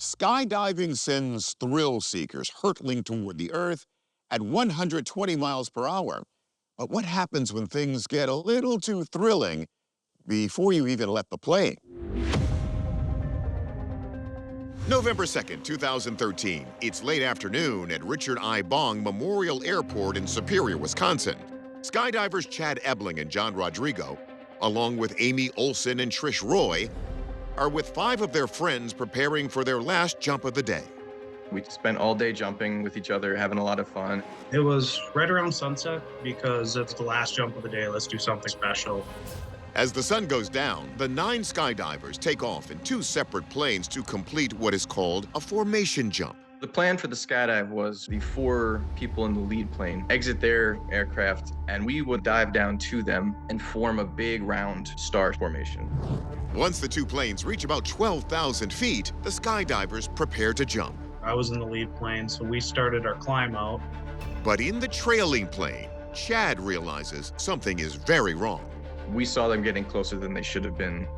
Skydiving sends thrill seekers hurtling toward the Earth at 120 miles per hour. But what happens when things get a little too thrilling before you even let the plane? November 2nd, 2013. It's late afternoon at Richard I. Bong Memorial Airport in Superior, Wisconsin. Skydivers Chad Ebling and John Rodrigo, along with Amy Olson and Trish Roy, are with 5 of their friends preparing for their last jump of the day. We spent all day jumping with each other, having a lot of fun. It was right around sunset because it's the last jump of the day. Let's do something special. As the sun goes down, the 9 skydivers take off in 2 separate planes to complete what is called a formation jump. The plan for the skydive was the 4 people in the lead plane exit their aircraft, and we would dive down to them and form a big round star formation. Once the 2 planes reach about 12,000 feet, the skydivers prepare to jump. I was in the lead plane, so we started our climb out. But in the trailing plane, Chad realizes something is very wrong. We saw them getting closer than they should have been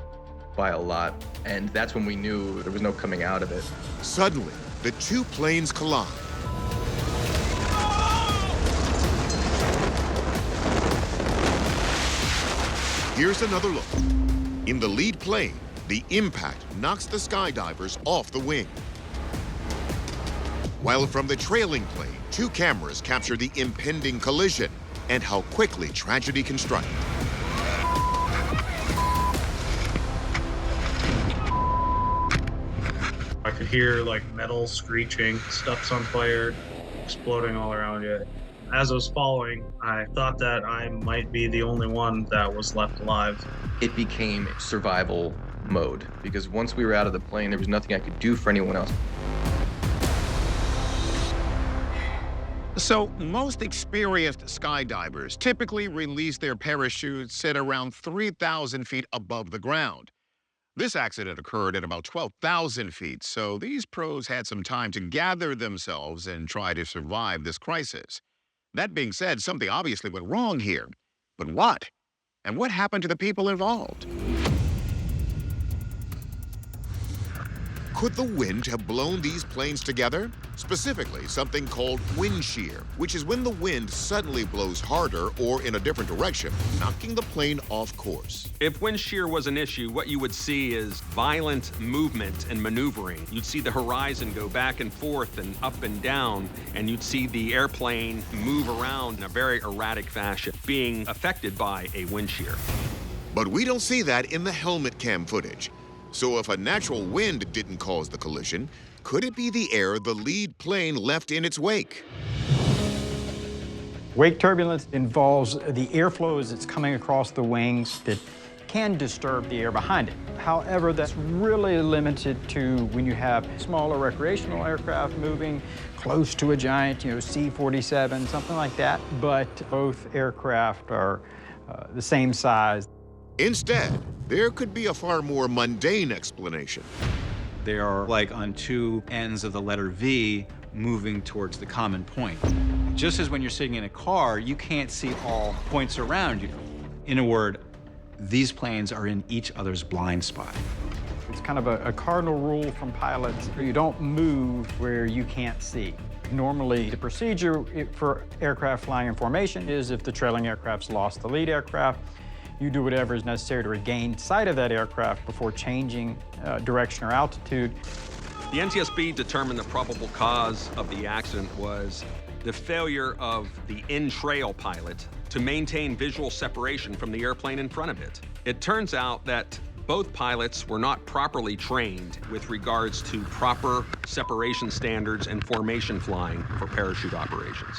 by a lot, and that's when we knew there was no coming out of it. Suddenly, the 2 planes collide. Here's another look. In the lead plane, the impact knocks the skydivers off the wing. While from the trailing plane, 2 cameras capture the impending collision and how quickly tragedy can strike. I could hear like metal screeching, stuff's on fire, exploding all around you. As I was following, I thought that I might be the only one that was left alive. It became survival mode because once we were out of the plane, there was nothing I could do for anyone else. So, most experienced skydivers typically release their parachutes at around 3,000 feet above the ground. This accident occurred at about 12,000 feet, so these pros had some time to gather themselves and try to survive this crisis. That being said, something obviously went wrong here. But what? And what happened to the people involved? Could the wind have blown these planes together? Specifically, something called wind shear, which is when the wind suddenly blows harder or in a different direction, knocking the plane off course. If wind shear was an issue, what you would see is violent movement and maneuvering. You'd see the horizon go back and forth and up and down, and you'd see the airplane move around in a very erratic fashion, being affected by a wind shear. But we don't see that in the helmet cam footage. So if a natural wind didn't cause the collision, could it be the air the lead plane left in its wake? Wake turbulence involves the airflow as it's coming across the wings that can disturb the air behind it. However, that's really limited to when you have smaller recreational aircraft moving close to a giant, C-47, something like that. But both aircraft are the same size. Instead, there could be a far more mundane explanation. They are like on 2 ends of the letter V moving towards the common point. Just as when you're sitting in a car, you can't see all points around you. In a word, these planes are in each other's blind spot. It's kind of a cardinal rule from pilots. You don't move where you can't see. Normally, the procedure for aircraft flying in formation is if the trailing aircraft's lost the lead aircraft, you do whatever is necessary to regain sight of that aircraft before changing direction or altitude. The NTSB determined the probable cause of the accident was the failure of the in-trail pilot to maintain visual separation from the airplane in front of it. It turns out that both pilots were not properly trained with regards to proper separation standards and formation flying for parachute operations.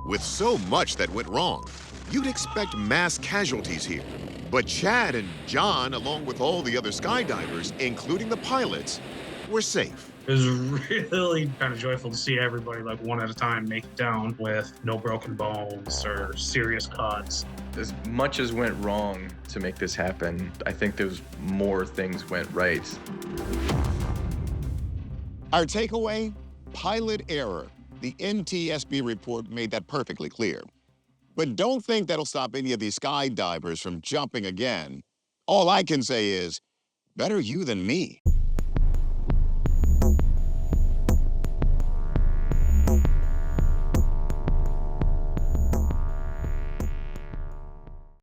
With so much that went wrong, you'd expect mass casualties here. But Chad and John, along with all the other skydivers, including the pilots, were safe. It was really kind of joyful to see everybody, like one at a time, make it down with no broken bones or serious cuts. As much as went wrong to make this happen, I think there's more things went right. Our takeaway? Pilot error. The NTSB report made that perfectly clear. But don't think that'll stop any of these skydivers from jumping again. All I can say is, better you than me.